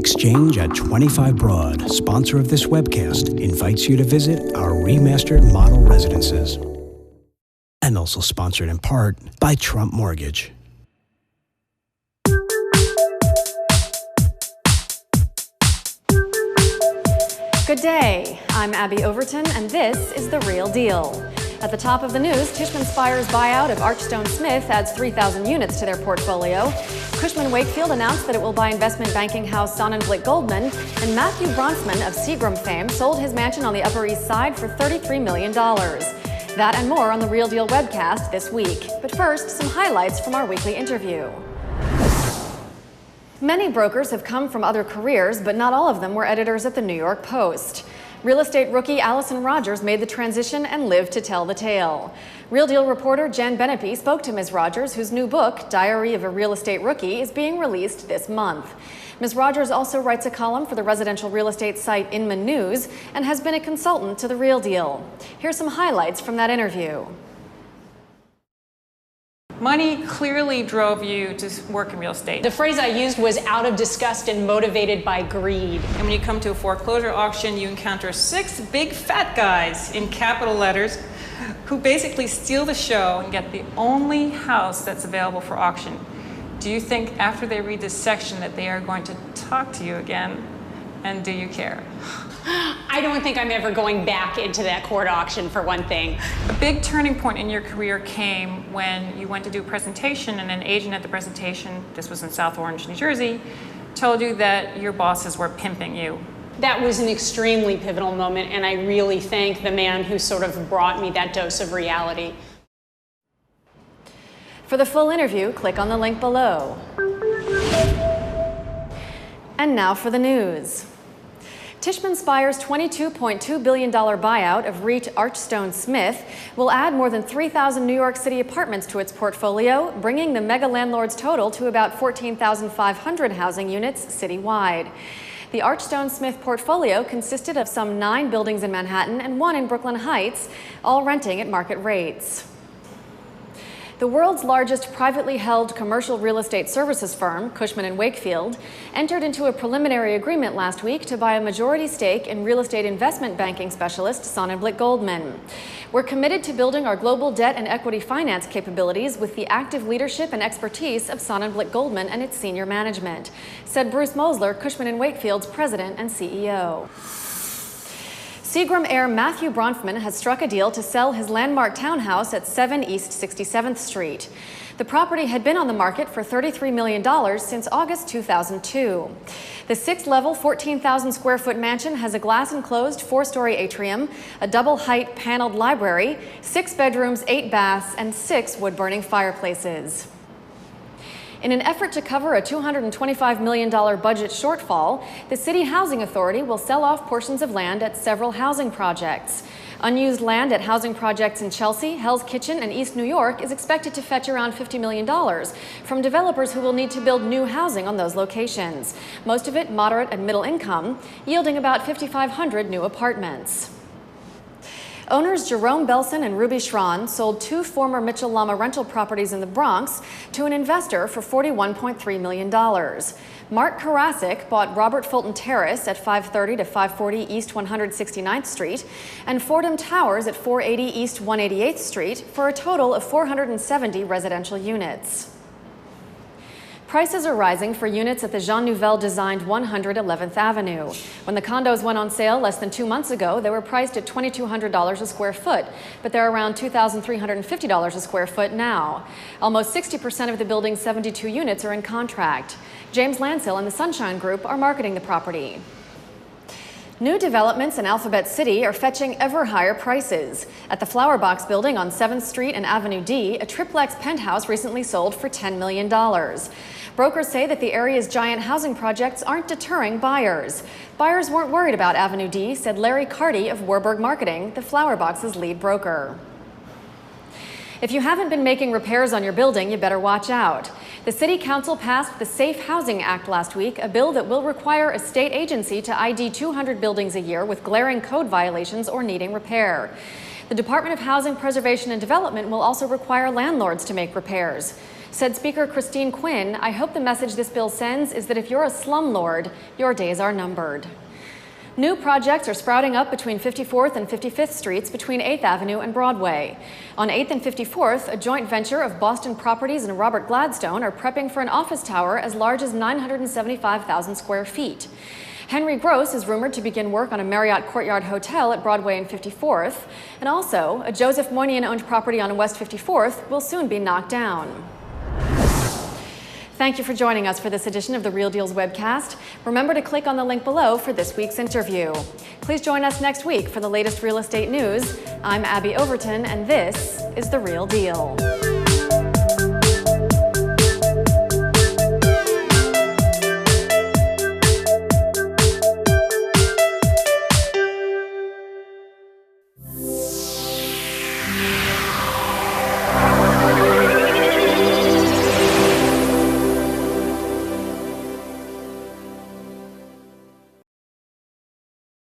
Exchange at 25 Broad, sponsor of this webcast, invites you to visit our remastered model residences. And also sponsored in part by Trump Mortgage. Good day. I'm Abby Overton, and this is The Real Deal. At the top of the news, Tishman Speyer's buyout of Archstone Smith adds 3,000 units to their portfolio. Cushman & Wakefield announced that it will buy investment banking house Sonnenblick Goldman, and Matthew Bronfman of Seagram fame sold his mansion on the Upper East Side for $33 million. That and more on The Real Deal webcast this week. But first, some highlights from our weekly interview. Many brokers have come from other careers, but not all of them were editors at the New York Post. Real estate rookie Allison Rogers made the transition and lived to tell the tale. Real Deal reporter Jen Benepe spoke to Ms. Rogers, whose new book, Diary of a Real Estate Rookie, is being released this month. Ms. Rogers also writes a column for the residential real estate site Inman News and has been a consultant to The Real Deal. Here's some highlights from that interview. Money clearly drove you to work in real estate. The phrase I used was out of disgust and motivated by greed. And when you come to a foreclosure auction, you encounter 6 big fat guys in capital letters who basically steal the show and get the only house that's available for auction. Do you think after they read this section that they are going to talk to you again? And do you care? I don't think I'm ever going back into that court auction, for one thing. A big turning point in your career came when you went to do a presentation and an agent at the presentation, this was in South Orange, New Jersey, told you that your bosses were pimping you. That was an extremely pivotal moment, and I really thank the man who sort of brought me that dose of reality. For the full interview, click on the link below. And now for the news. Tishman Speyer's $22.2 billion buyout of REIT Archstone Smith will add more than 3,000 New York City apartments to its portfolio, bringing the mega landlord's total to about 14,500 housing units citywide. The Archstone Smith portfolio consisted of some 9 buildings in Manhattan and 1 in Brooklyn Heights, all renting at market rates. The world's largest privately held commercial real estate services firm, Cushman & Wakefield, entered into a preliminary agreement last week to buy a majority stake in real estate investment banking specialist Sonnenblick Goldman. We're committed to building our global debt and equity finance capabilities with the active leadership and expertise of Sonnenblick Goldman and its senior management, said Bruce Mosler, Cushman & Wakefield's president and CEO. Seagram heir Matthew Bronfman has struck a deal to sell his landmark townhouse at 7 East 67th Street. The property had been on the market for $33 million since August 2002. The 6-level, 14,000-square-foot mansion has a glass-enclosed 4-story atrium, a double-height paneled library, 6 bedrooms, 8 baths, and 6 wood-burning fireplaces. In an effort to cover a $225 million budget shortfall, the City Housing Authority will sell off portions of land at several housing projects. Unused land at housing projects in Chelsea, Hell's Kitchen, and East New York is expected to fetch around $50 million from developers who will need to build new housing on those locations, most of it moderate and middle income, yielding about 5,500 new apartments. Owners Jerome Belson and Ruby Schron sold 2 former Mitchell Lama rental properties in the Bronx to an investor for $41.3 million. Mark Karasik bought Robert Fulton Terrace at 530 to 540 East 169th Street and Fordham Towers at 480 East 188th Street for a total of 470 residential units. Prices are rising for units at the Jean Nouvel-designed 111th Avenue. When the condos went on sale less than 2 months ago, they were priced at $2,200 a square foot, but they're around $2,350 a square foot now. Almost 60% of the building's 72 units are in contract. James Lansell and the Sunshine Group are marketing the property. New developments in Alphabet City are fetching ever higher prices. At the Flower Box building on 7th Street and Avenue D, a triplex penthouse recently sold for $10 million. Brokers say that the area's giant housing projects aren't deterring buyers. Buyers weren't worried about Avenue D, said Larry Carty of Warburg Marketing, the Flower Box's lead broker. If you haven't been making repairs on your building, you better watch out. The City Council passed the Safe Housing Act last week, a bill that will require a state agency to ID 200 buildings a year with glaring code violations or needing repair. The Department of Housing Preservation and Development will also require landlords to make repairs. Said Speaker Christine Quinn, "I hope the message this bill sends is that if you're a slumlord, your days are numbered." New projects are sprouting up between 54th and 55th Streets between 8th Avenue and Broadway. On 8th and 54th, a joint venture of Boston Properties and Robert Gladstone are prepping for an office tower as large as 975,000 square feet. Henry Gross is rumored to begin work on a Marriott Courtyard Hotel at Broadway and 54th. And also, a Joseph Moynihan-owned property on West 54th will soon be knocked down. Thank you for joining us for this edition of the Real Deals webcast. Remember to click on the link below for this week's interview. Please join us next week for the latest real estate news. I'm Abby Overton, and this is The Real Deal.